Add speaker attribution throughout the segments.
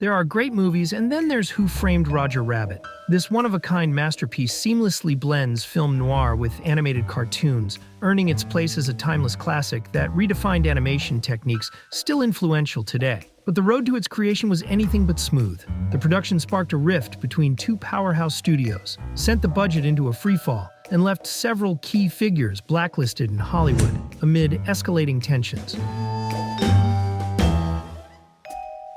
Speaker 1: There are great movies, and then there's Who Framed Roger Rabbit. This one-of-a-kind masterpiece seamlessly blends film noir with animated cartoons, earning its place as a timeless classic that redefined animation techniques still influential today. But the road to its creation was anything but smooth. The production sparked a rift between two powerhouse studios, sent the budget into a freefall, and left several key figures blacklisted in Hollywood amid escalating tensions.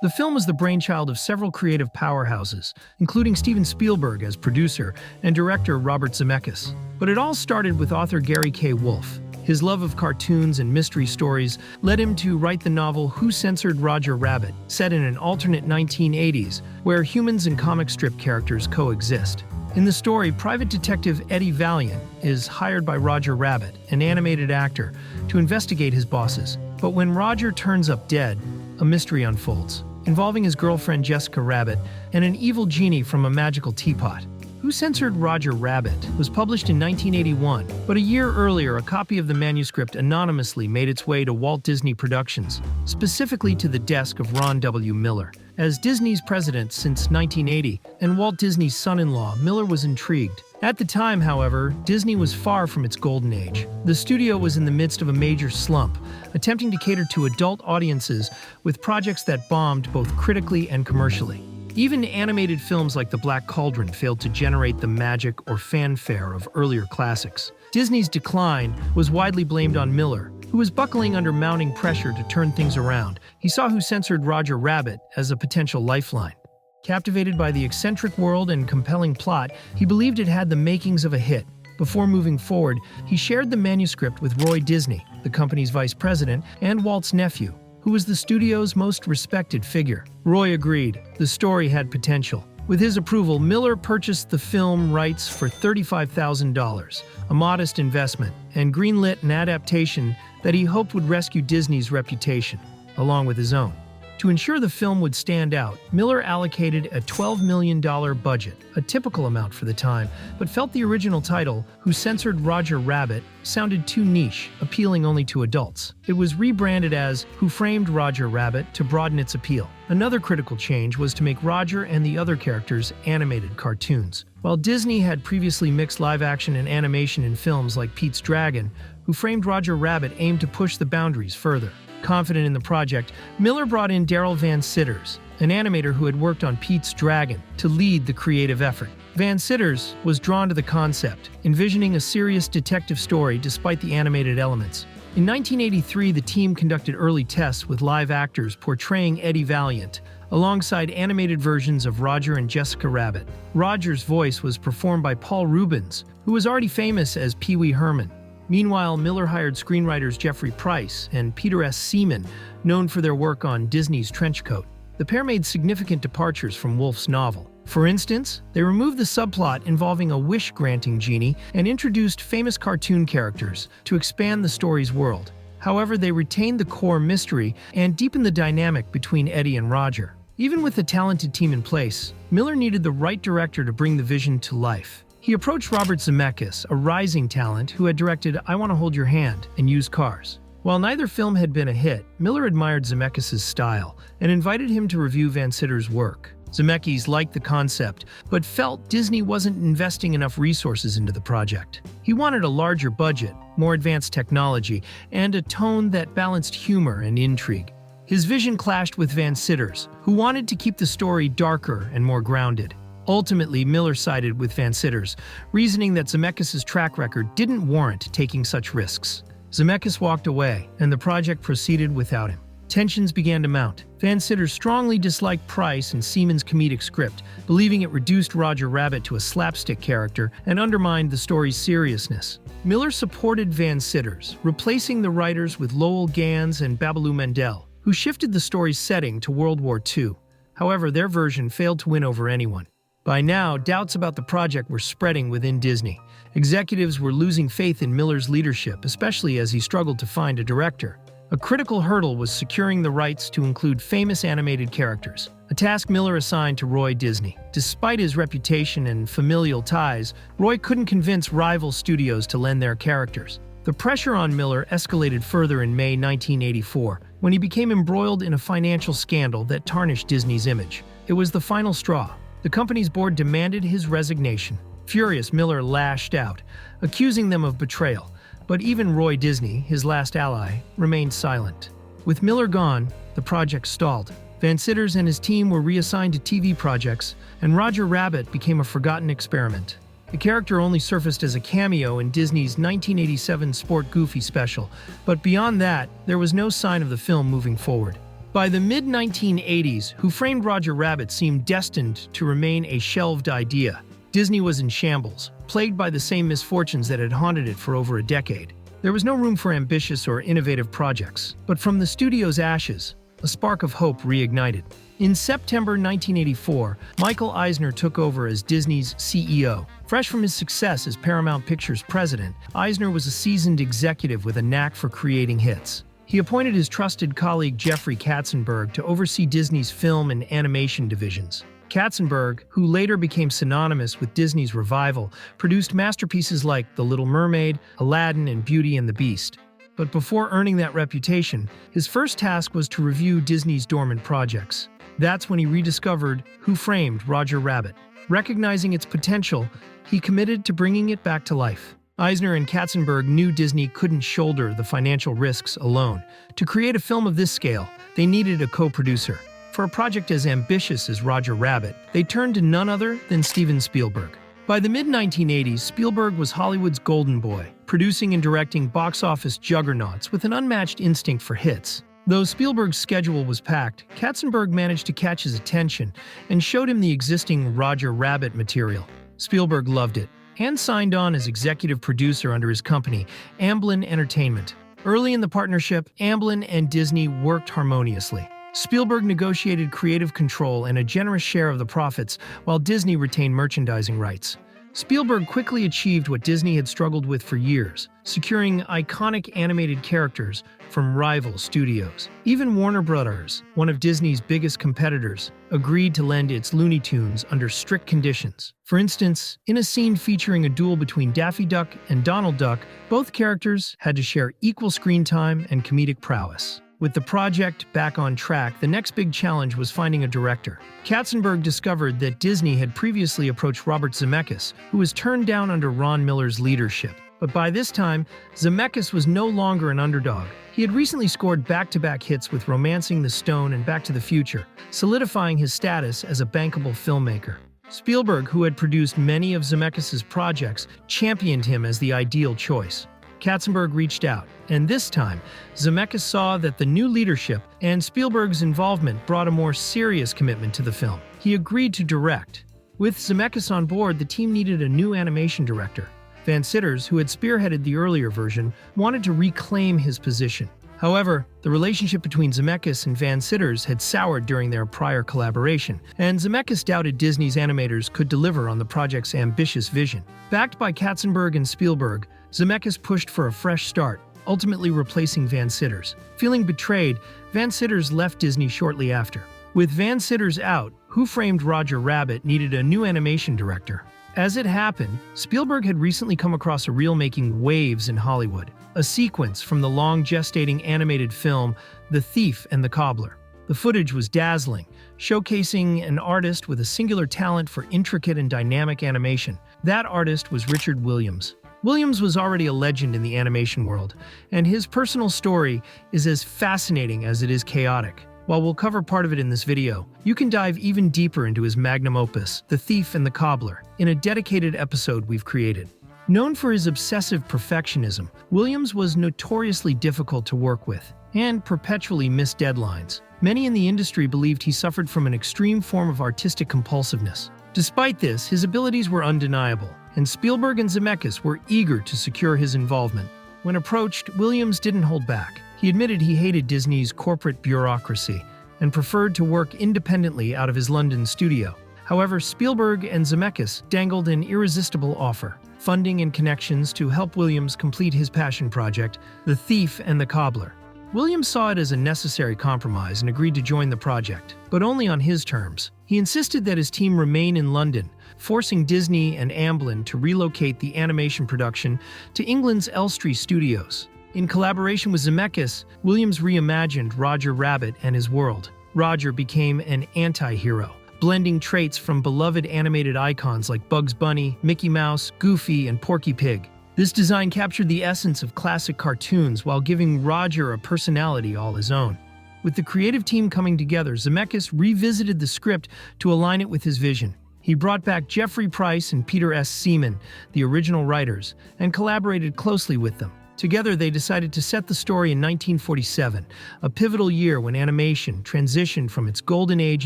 Speaker 1: The film was the brainchild of several creative powerhouses, including Steven Spielberg as producer and director Robert Zemeckis. But it all started with author Gary K. Wolfe. His love of cartoons and mystery stories led him to write the novel Who Censored Roger Rabbit, set in an alternate 1980s, where humans and comic strip characters coexist. In the story, Private Detective Eddie Valiant is hired by Roger Rabbit, an animated actor, to investigate his bosses. But when Roger turns up dead, a mystery unfolds, involving his girlfriend Jessica Rabbit and an evil genie from a magical teapot. Who Censored Roger Rabbit was published in 1981, but a year earlier a copy of the manuscript anonymously made its way to Walt Disney Productions, specifically to the desk of Ron W. Miller. As Disney's president since 1980 and Walt Disney's son-in-law, Miller was intrigued. At the time, however, Disney was far from its golden age. The studio was in the midst of a major slump, attempting to cater to adult audiences with projects that bombed both critically and commercially. Even animated films like The Black Cauldron failed to generate the magic or fanfare of earlier classics. Disney's decline was widely blamed on Miller, who was buckling under mounting pressure to turn things around. He saw Who Censored Roger Rabbit as a potential lifeline. Captivated by the eccentric world and compelling plot, he believed it had the makings of a hit. Before moving forward, he shared the manuscript with Roy Disney, the company's vice president, and Walt's nephew, who was the studio's most respected figure. Roy agreed. The story had potential. With his approval, Miller purchased the film rights for $35,000, a modest investment, and greenlit an adaptation that he hoped would rescue Disney's reputation, along with his own. To ensure the film would stand out, Miller allocated a $12 million budget, a typical amount for the time, but felt the original title, Who Censored Roger Rabbit, sounded too niche, appealing only to adults. It was rebranded as Who Framed Roger Rabbit to broaden its appeal. Another critical change was to make Roger and the other characters animated cartoons. While Disney had previously mixed live-action and animation in films like Pete's Dragon, Who Framed Roger Rabbit aimed to push the boundaries further. Confident in the project, Miller brought in Daryl Van Citters, an animator who had worked on Pete's Dragon, to lead the creative effort. Van Citters was drawn to the concept, envisioning a serious detective story despite the animated elements. In 1983, the team conducted early tests with live actors portraying Eddie Valiant, alongside animated versions of Roger and Jessica Rabbit. Roger's voice was performed by Paul Reubens, who was already famous as Pee Wee Herman. Meanwhile, Miller hired screenwriters Jeffrey Price and Peter S. Seaman, known for their work on Disney's Trenchcoat. The pair made significant departures from Wolfe's novel. For instance, they removed the subplot involving a wish-granting genie and introduced famous cartoon characters to expand the story's world. However, they retained the core mystery and deepened the dynamic between Eddie and Roger. Even with a talented team in place, Miller needed the right director to bring the vision to life. He approached Robert Zemeckis, a rising talent who had directed I Want to Hold Your Hand and Used Cars. While neither film had been a hit, Miller admired Zemeckis' style and invited him to review Van Citter's work. Zemeckis liked the concept, but felt Disney wasn't investing enough resources into the project. He wanted a larger budget, more advanced technology, and a tone that balanced humor and intrigue. His vision clashed with Van Citter's, who wanted to keep the story darker and more grounded. Ultimately, Miller sided with Van Citter's, reasoning that Zemeckis' track record didn't warrant taking such risks. Zemeckis walked away, and the project proceeded without him. Tensions began to mount. Van Citter strongly disliked Price and Seaman's comedic script, believing it reduced Roger Rabbit to a slapstick character and undermined the story's seriousness. Miller supported Van Citter's, replacing the writers with Lowell Gans and Babaloo Mendel, who shifted the story's setting to World War II. However, their version failed to win over anyone. By now, doubts about the project were spreading within Disney. Executives were losing faith in Miller's leadership, especially as he struggled to find a director. A critical hurdle was securing the rights to include famous animated characters, a task Miller assigned to Roy Disney. Despite his reputation and familial ties, Roy couldn't convince rival studios to lend their characters. The pressure on Miller escalated further in May 1984, when he became embroiled in a financial scandal that tarnished Disney's image. It was the final straw. The company's board demanded his resignation. Furious, Miller lashed out, accusing them of betrayal. But even Roy Disney, his last ally, remained silent. With Miller gone, the project stalled. Van Citters and his team were reassigned to TV projects, and Roger Rabbit became a forgotten experiment. The character only surfaced as a cameo in Disney's 1987 Sport Goofy special, but beyond that, there was no sign of the film moving forward. By the mid-1980s, Who Framed Roger Rabbit seemed destined to remain a shelved idea. Disney was in shambles, plagued by the same misfortunes that had haunted it for over a decade. There was no room for ambitious or innovative projects, but from the studio's ashes, a spark of hope reignited. In September 1984, Michael Eisner took over as Disney's CEO. Fresh from his success as Paramount Pictures president, Eisner was a seasoned executive with a knack for creating hits. He appointed his trusted colleague Jeffrey Katzenberg to oversee Disney's film and animation divisions. Katzenberg, who later became synonymous with Disney's revival, produced masterpieces like The Little Mermaid, Aladdin, and Beauty and the Beast. But before earning that reputation, his first task was to review Disney's dormant projects. That's when he rediscovered Who Framed Roger Rabbit. Recognizing its potential, he committed to bringing it back to life. Eisner and Katzenberg knew Disney couldn't shoulder the financial risks alone. To create a film of this scale, they needed a co-producer. For a project as ambitious as Roger Rabbit, they turned to none other than Steven Spielberg. By the mid-1980s, Spielberg was Hollywood's golden boy, producing and directing box office juggernauts with an unmatched instinct for hits. Though Spielberg's schedule was packed, Katzenberg managed to catch his attention and showed him the existing Roger Rabbit material. Spielberg loved it and signed on as executive producer under his company, Amblin Entertainment. Early in the partnership, Amblin and Disney worked harmoniously. Spielberg negotiated creative control and a generous share of the profits, while Disney retained merchandising rights. Spielberg quickly achieved what Disney had struggled with for years, securing iconic animated characters from rival studios. Even Warner Bros., one of Disney's biggest competitors, agreed to lend its Looney Tunes under strict conditions. For instance, in a scene featuring a duel between Daffy Duck and Donald Duck, both characters had to share equal screen time and comedic prowess. With the project back on track, the next big challenge was finding a director. Katzenberg discovered that Disney had previously approached Robert Zemeckis, who was turned down under Ron Miller's leadership. But by this time, Zemeckis was no longer an underdog. He had recently scored back-to-back hits with Romancing the Stone and Back to the Future, solidifying his status as a bankable filmmaker. Spielberg, who had produced many of Zemeckis' projects, championed him as the ideal choice. Katzenberg reached out, and this time, Zemeckis saw that the new leadership and Spielberg's involvement brought a more serious commitment to the film. He agreed to direct. With Zemeckis on board, the team needed a new animation director. Van Citters, who had spearheaded the earlier version, wanted to reclaim his position. However, the relationship between Zemeckis and Van Citters had soured during their prior collaboration, and Zemeckis doubted Disney's animators could deliver on the project's ambitious vision. Backed by Katzenberg and Spielberg, Zemeckis pushed for a fresh start, ultimately replacing Van Citters. Feeling betrayed, Van Citters left Disney shortly after. With Van Citters out, Who Framed Roger Rabbit needed a new animation director. As it happened, Spielberg had recently come across a reel making waves in Hollywood, a sequence from the long-gestating animated film The Thief and the Cobbler. The footage was dazzling, showcasing an artist with a singular talent for intricate and dynamic animation. That artist was Richard Williams. Williams was already a legend in the animation world, and his personal story is as fascinating as it is chaotic. While we'll cover part of it in this video, you can dive even deeper into his magnum opus, The Thief and the Cobbler, in a dedicated episode we've created. Known for his obsessive perfectionism, Williams was notoriously difficult to work with and perpetually missed deadlines. Many in the industry believed he suffered from an extreme form of artistic compulsiveness. Despite this, his abilities were undeniable, and Spielberg and Zemeckis were eager to secure his involvement. When approached, Williams didn't hold back. He admitted he hated Disney's corporate bureaucracy and preferred to work independently out of his London studio. However, Spielberg and Zemeckis dangled an irresistible offer: funding and connections to help Williams complete his passion project, The Thief and the Cobbler. Williams saw it as a necessary compromise and agreed to join the project, but only on his terms. He insisted that his team remain in London, forcing Disney and Amblin to relocate the animation production to England's Elstree Studios. In collaboration with Zemeckis, Williams reimagined Roger Rabbit and his world. Roger became an anti-hero, blending traits from beloved animated icons like Bugs Bunny, Mickey Mouse, Goofy, and Porky Pig. This design captured the essence of classic cartoons while giving Roger a personality all his own. With the creative team coming together, Zemeckis revisited the script to align it with his vision. He brought back Jeffrey Price and Peter S. Seaman, the original writers, and collaborated closely with them. Together, they decided to set the story in 1947, a pivotal year when animation transitioned from its golden age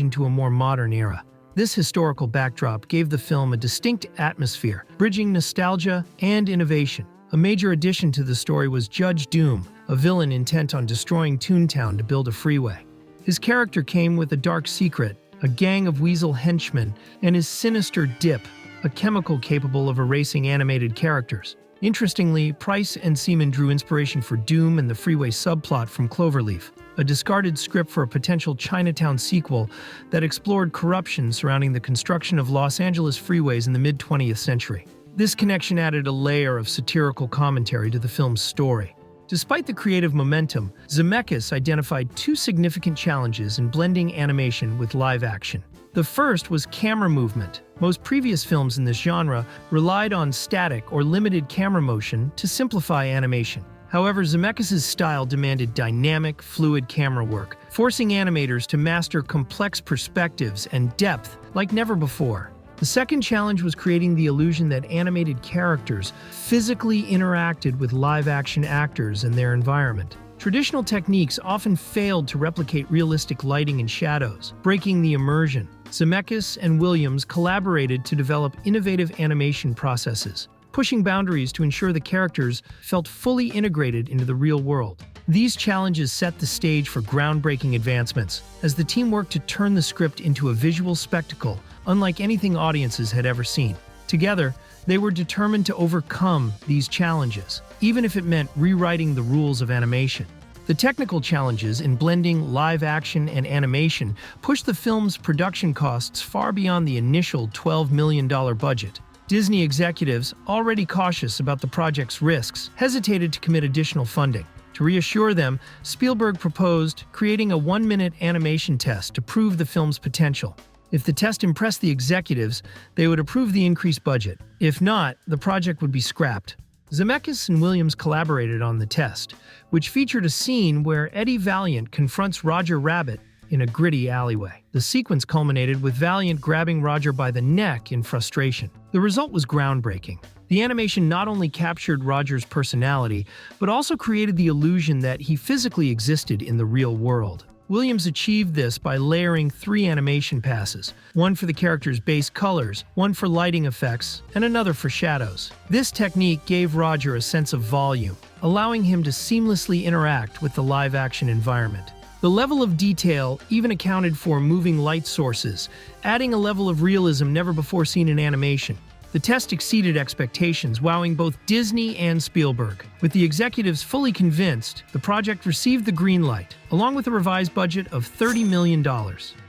Speaker 1: into a more modern era. This historical backdrop gave the film a distinct atmosphere, bridging nostalgia and innovation. A major addition to the story was Judge Doom, a villain intent on destroying Toontown to build a freeway. His character came with a dark secret, a gang of weasel henchmen, and his sinister dip, a chemical capable of erasing animated characters. Interestingly, Price and Seaman drew inspiration for Doom and the freeway subplot from Cloverleaf, a discarded script for a potential Chinatown sequel that explored corruption surrounding the construction of Los Angeles freeways in the mid-20th century. This connection added a layer of satirical commentary to the film's story. Despite the creative momentum, Zemeckis identified two significant challenges in blending animation with live action. The first was camera movement. Most previous films in this genre relied on static or limited camera motion to simplify animation. However, Zemeckis' style demanded dynamic, fluid camera work, forcing animators to master complex perspectives and depth like never before. The second challenge was creating the illusion that animated characters physically interacted with live-action actors and their environment. Traditional techniques often failed to replicate realistic lighting and shadows, breaking the immersion. Zemeckis and Williams collaborated to develop innovative animation processes, pushing boundaries to ensure the characters felt fully integrated into the real world. These challenges set the stage for groundbreaking advancements, as the team worked to turn the script into a visual spectacle unlike anything audiences had ever seen. Together, they were determined to overcome these challenges, even if it meant rewriting the rules of animation. The technical challenges in blending live action and animation pushed the film's production costs far beyond the initial $12 million budget. Disney executives, already cautious about the project's risks, hesitated to commit additional funding. To reassure them, Spielberg proposed creating a 1-minute animation test to prove the film's potential. If the test impressed the executives, they would approve the increased budget. If not, the project would be scrapped. Zemeckis and Williams collaborated on the test, which featured a scene where Eddie Valiant confronts Roger Rabbit in a gritty alleyway. The sequence culminated with Valiant grabbing Roger by the neck in frustration. The result was groundbreaking. The animation not only captured Roger's personality, but also created the illusion that he physically existed in the real world. Williams achieved this by layering 3 animation passes, one for the character's base colors, one for lighting effects, and another for shadows. This technique gave Roger a sense of volume, allowing him to seamlessly interact with the live-action environment. The level of detail even accounted for moving light sources, adding a level of realism never before seen in animation. The test exceeded expectations, wowing both Disney and Spielberg. With the executives fully convinced, the project received the green light, along with a revised budget of $30 million.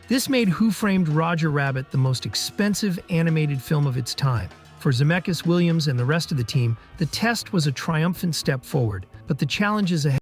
Speaker 1: This made Who Framed Roger Rabbit the most expensive animated film of its time. For Zemeckis, Williams, and the rest of the team, the test was a triumphant step forward, but the challenges ahead.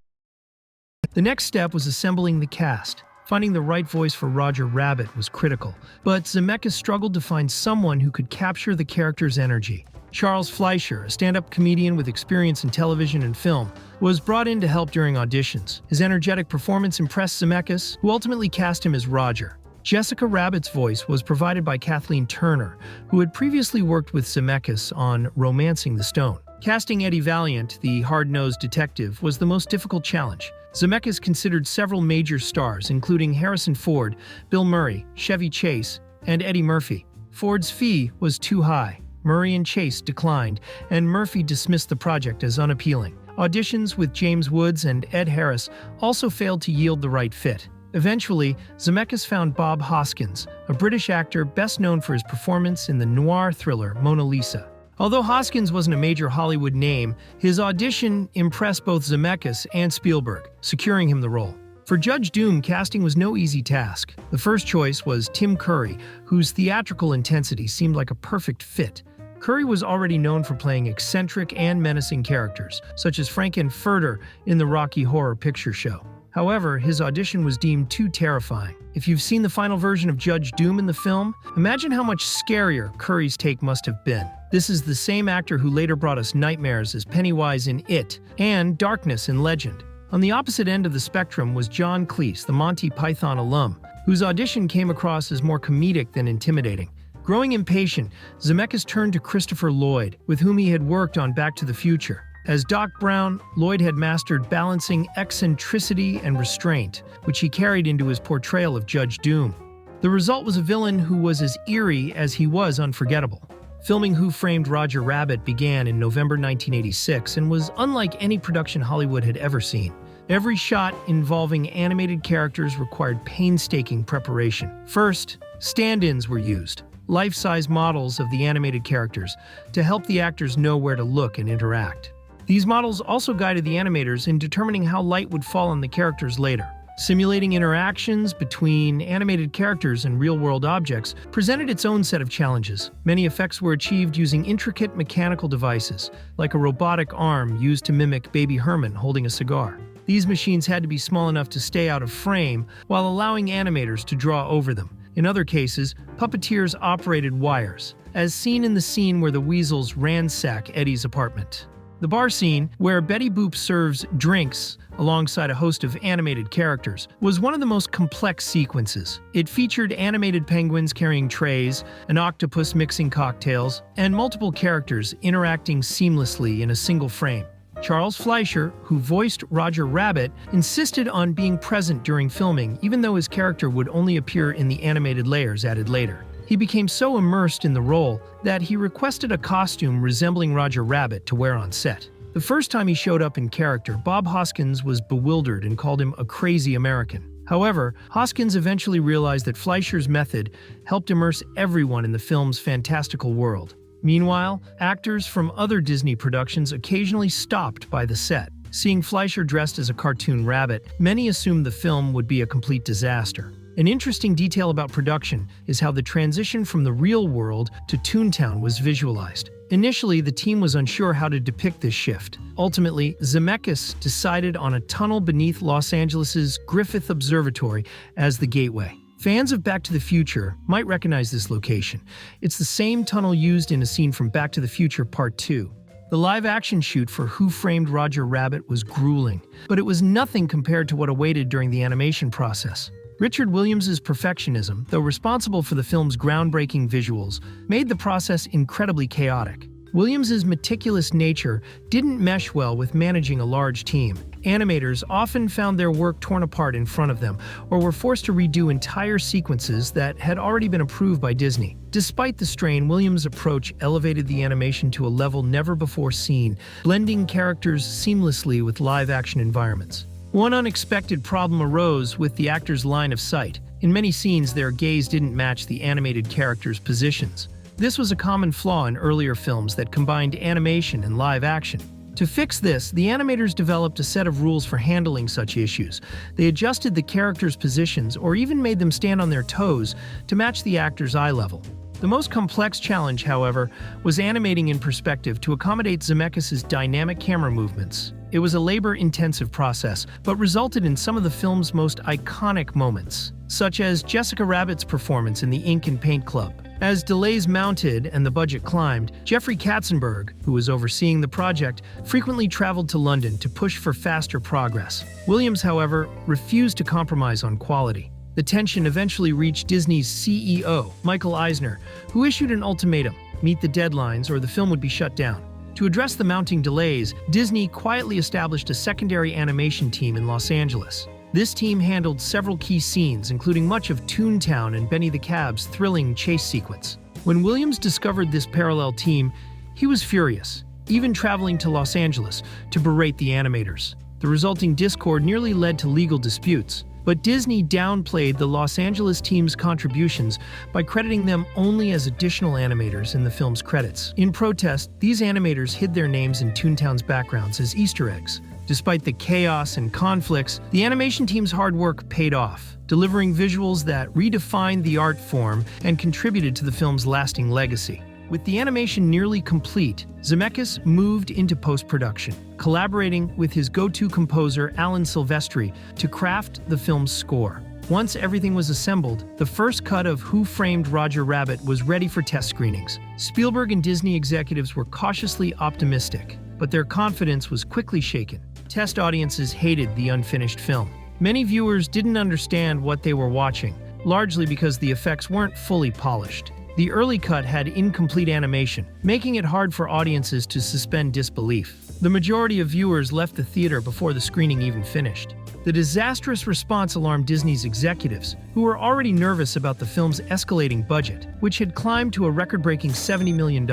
Speaker 1: The next step was assembling the cast. Finding the right voice for Roger Rabbit was critical, but Zemeckis struggled to find someone who could capture the character's energy. Charles Fleischer, a stand-up comedian with experience in television and film, was brought in to help during auditions. His energetic performance impressed Zemeckis, who ultimately cast him as Roger. Jessica Rabbit's voice was provided by Kathleen Turner, who had previously worked with Zemeckis on Romancing the Stone. Casting Eddie Valiant, the hard-nosed detective, was the most difficult challenge. Zemeckis considered several major stars, including Harrison Ford, Bill Murray, Chevy Chase, and Eddie Murphy. Ford's fee was too high. Murray and Chase declined, and Murphy dismissed the project as unappealing. Auditions with James Woods and Ed Harris also failed to yield the right fit. Eventually, Zemeckis found Bob Hoskins, a British actor best known for his performance in the noir thriller Mona Lisa. Although Hoskins wasn't a major Hollywood name, his audition impressed both Zemeckis and Spielberg, securing him the role. For Judge Doom, casting was no easy task. The first choice was Tim Curry, whose theatrical intensity seemed like a perfect fit. Curry was already known for playing eccentric and menacing characters, such as Frankenfurter in the Rocky Horror Picture Show. However, his audition was deemed too terrifying. If you've seen the final version of Judge Doom in the film, imagine how much scarier Curry's take must have been. This is the same actor who later brought us nightmares as Pennywise in It and darkness in Legend. On the opposite end of the spectrum was John Cleese, the Monty Python alum, whose audition came across as more comedic than intimidating. Growing impatient, Zemeckis turned to Christopher Lloyd, with whom he had worked on Back to the Future. As Doc Brown, Lloyd had mastered balancing eccentricity and restraint, which he carried into his portrayal of Judge Doom. The result was a villain who was as eerie as he was unforgettable. Filming Who Framed Roger Rabbit began in November 1986 and was unlike any production Hollywood had ever seen. Every shot involving animated characters required painstaking preparation. First, stand-ins were used, life-size models of the animated characters, to help the actors know where to look and interact. These models also guided the animators in determining how light would fall on the characters later. Simulating interactions between animated characters and real-world objects presented its own set of challenges. Many effects were achieved using intricate mechanical devices, like a robotic arm used to mimic Baby Herman holding a cigar. These machines had to be small enough to stay out of frame while allowing animators to draw over them. In other cases, puppeteers operated wires, as seen in the scene where the weasels ransack Eddie's apartment. The bar scene, where Betty Boop serves drinks alongside a host of animated characters, was one of the most complex sequences. It featured animated penguins carrying trays, an octopus mixing cocktails, and multiple characters interacting seamlessly in a single frame. Charles Fleischer, who voiced Roger Rabbit, insisted on being present during filming, even though his character would only appear in the animated layers added later. He became so immersed in the role that he requested a costume resembling Roger Rabbit to wear on set. The first time he showed up in character, Bob Hoskins was bewildered and called him a crazy American. However, Hoskins eventually realized that Fleischer's method helped immerse everyone in the film's fantastical world. Meanwhile, actors from other Disney productions occasionally stopped by the set. Seeing Fleischer dressed as a cartoon rabbit, many assumed the film would be a complete disaster. An interesting detail about production is how the transition from the real world to Toontown was visualized. Initially, the team was unsure how to depict this shift. Ultimately, Zemeckis decided on a tunnel beneath Los Angeles' Griffith Observatory as the gateway. Fans of Back to the Future might recognize this location. It's the same tunnel used in a scene from Back to the Future Part 2. The live-action shoot for Who Framed Roger Rabbit was grueling, but it was nothing compared to what awaited during the animation process. Richard Williams' perfectionism, though responsible for the film's groundbreaking visuals, made the process incredibly chaotic. Williams' meticulous nature didn't mesh well with managing a large team. Animators often found their work torn apart in front of them, or were forced to redo entire sequences that had already been approved by Disney. Despite the strain, Williams' approach elevated the animation to a level never before seen, blending characters seamlessly with live-action environments. One unexpected problem arose with the actors' line of sight. In many scenes, their gaze didn't match the animated characters' positions. This was a common flaw in earlier films that combined animation and live action. To fix this, the animators developed a set of rules for handling such issues. They adjusted the characters' positions or even made them stand on their toes to match the actors' eye level. The most complex challenge, however, was animating in perspective to accommodate Zemeckis' dynamic camera movements. It was a labor-intensive process, but resulted in some of the film's most iconic moments, such as Jessica Rabbit's performance in the Ink and Paint Club. As delays mounted and the budget climbed, Jeffrey Katzenberg, who was overseeing the project, frequently traveled to London to push for faster progress. Williams, however, refused to compromise on quality. The tension eventually reached Disney's CEO, Michael Eisner, who issued an ultimatum: meet the deadlines or the film would be shut down. To address the mounting delays, Disney quietly established a secondary animation team in Los Angeles. This team handled several key scenes, including much of Toontown and Benny the Cab's thrilling chase sequence. When Williams discovered this parallel team, he was furious, even traveling to Los Angeles to berate the animators. The resulting discord nearly led to legal disputes. But Disney downplayed the Los Angeles team's contributions by crediting them only as additional animators in the film's credits. In protest, these animators hid their names in Toontown's backgrounds as Easter eggs. Despite the chaos and conflicts, the animation team's hard work paid off, delivering visuals that redefined the art form and contributed to the film's lasting legacy. With the animation nearly complete, Zemeckis moved into post-production, collaborating with his go-to composer Alan Silvestri to craft the film's score. Once everything was assembled, the first cut of Who Framed Roger Rabbit was ready for test screenings. Spielberg and Disney executives were cautiously optimistic, but their confidence was quickly shaken. Test audiences hated the unfinished film. Many viewers didn't understand what they were watching, largely because the effects weren't fully polished. The early cut had incomplete animation, making it hard for audiences to suspend disbelief. The majority of viewers left the theater before the screening even finished. The disastrous response alarmed Disney's executives, who were already nervous about the film's escalating budget, which had climbed to a record-breaking $70 million.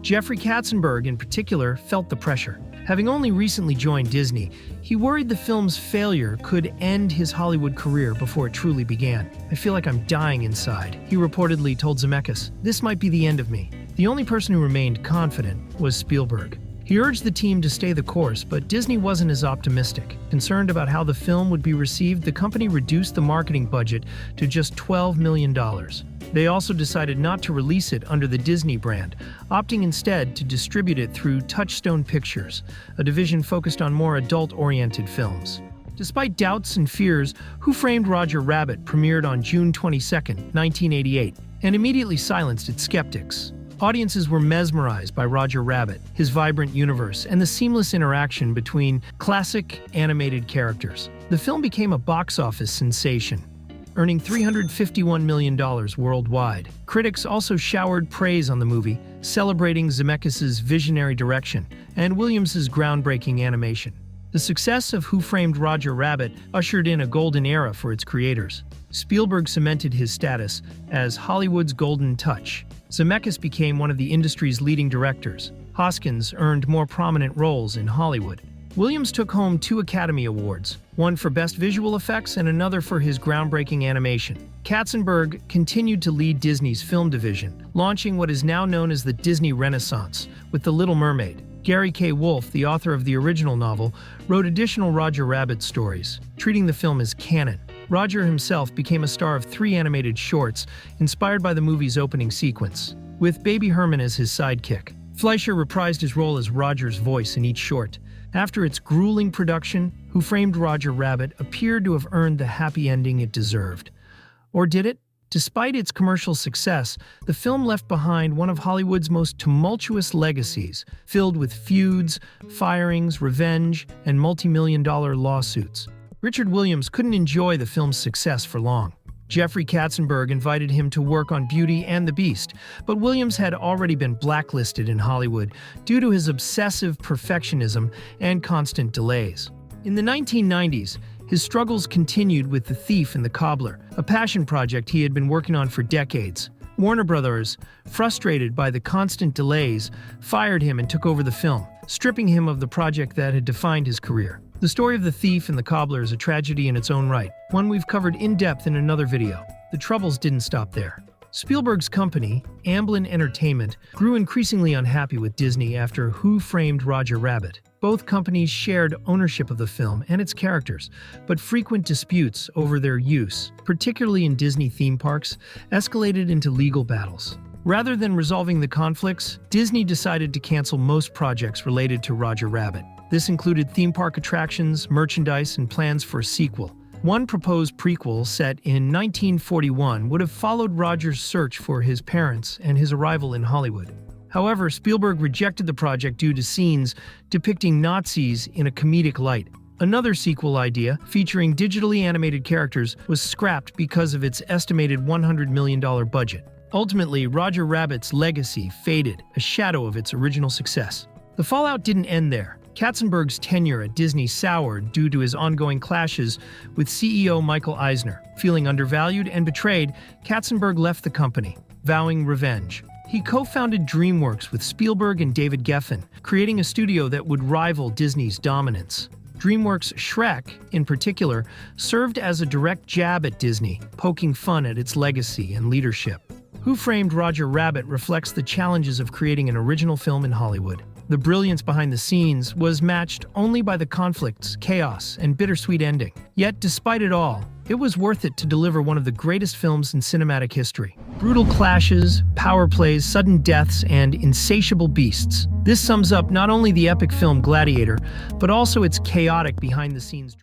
Speaker 1: Jeffrey Katzenberg, in particular, felt the pressure. Having only recently joined Disney, he worried the film's failure could end his Hollywood career before it truly began. "I feel like I'm dying inside," he reportedly told Zemeckis. "This might be the end of me." The only person who remained confident was Spielberg. He urged the team to stay the course, but Disney wasn't as optimistic. Concerned about how the film would be received, the company reduced the marketing budget to just $12 million. They also decided not to release it under the Disney brand, opting instead to distribute it through Touchstone Pictures, a division focused on more adult-oriented films. Despite doubts and fears, Who Framed Roger Rabbit premiered on June 22, 1988, and immediately silenced its skeptics. Audiences were mesmerized by Roger Rabbit, his vibrant universe, and the seamless interaction between classic animated characters. The film became a box office sensation, earning $351 million worldwide. Critics also showered praise on the movie, celebrating Zemeckis' visionary direction and Williams' groundbreaking animation. The success of Who Framed Roger Rabbit ushered in a golden era for its creators. Spielberg cemented his status as Hollywood's golden touch. Zemeckis became one of the industry's leading directors. Hoskins earned more prominent roles in Hollywood. Williams took home 2 Academy Awards, one for Best Visual Effects and another for his groundbreaking animation. Katzenberg continued to lead Disney's film division, launching what is now known as the Disney Renaissance with The Little Mermaid. Gary K. Wolfe, the author of the original novel, wrote additional Roger Rabbit stories, treating the film as canon. Roger himself became a star of 3 animated shorts inspired by the movie's opening sequence, with Baby Herman as his sidekick. Fleischer reprised his role as Roger's voice in each short. After its grueling production, Who Framed Roger Rabbit appeared to have earned the happy ending it deserved. Or did it? Despite its commercial success, the film left behind one of Hollywood's most tumultuous legacies, filled with feuds, firings, revenge, and multi-million-dollar lawsuits. Richard Williams couldn't enjoy the film's success for long. Jeffrey Katzenberg invited him to work on Beauty and the Beast, but Williams had already been blacklisted in Hollywood due to his obsessive perfectionism and constant delays. In the 1990s, his struggles continued with The Thief and the Cobbler, a passion project he had been working on for decades. Warner Brothers, frustrated by the constant delays, fired him and took over the film, stripping him of the project that had defined his career. The story of The Thief and the Cobbler is a tragedy in its own right, one we've covered in depth in another video. The troubles didn't stop there. Spielberg's company, Amblin Entertainment, grew increasingly unhappy with Disney after Who Framed Roger Rabbit. Both companies shared ownership of the film and its characters, but frequent disputes over their use, particularly in Disney theme parks, escalated into legal battles. Rather than resolving the conflicts, Disney decided to cancel most projects related to Roger Rabbit. This included theme park attractions, merchandise, and plans for a sequel. One proposed prequel set in 1941 would have followed Roger's search for his parents and his arrival in Hollywood. However, Spielberg rejected the project due to scenes depicting Nazis in a comedic light. Another sequel idea, featuring digitally animated characters, was scrapped because of its estimated $100 million budget. Ultimately, Roger Rabbit's legacy faded, a shadow of its original success. The fallout didn't end there. Katzenberg's tenure at Disney soured due to his ongoing clashes with CEO Michael Eisner. Feeling undervalued and betrayed, Katzenberg left the company, vowing revenge. He co-founded DreamWorks with Spielberg and David Geffen, creating a studio that would rival Disney's dominance. DreamWorks' Shrek, in particular, served as a direct jab at Disney, poking fun at its legacy and leadership. Who Framed Roger Rabbit reflects the challenges of creating an original film in Hollywood. The brilliance behind the scenes was matched only by the conflicts, chaos, and bittersweet ending. Yet, despite it all, it was worth it to deliver one of the greatest films in cinematic history. Brutal clashes, power plays, sudden deaths, and insatiable beasts. This sums up not only the epic film Gladiator, but also its chaotic behind-the-scenes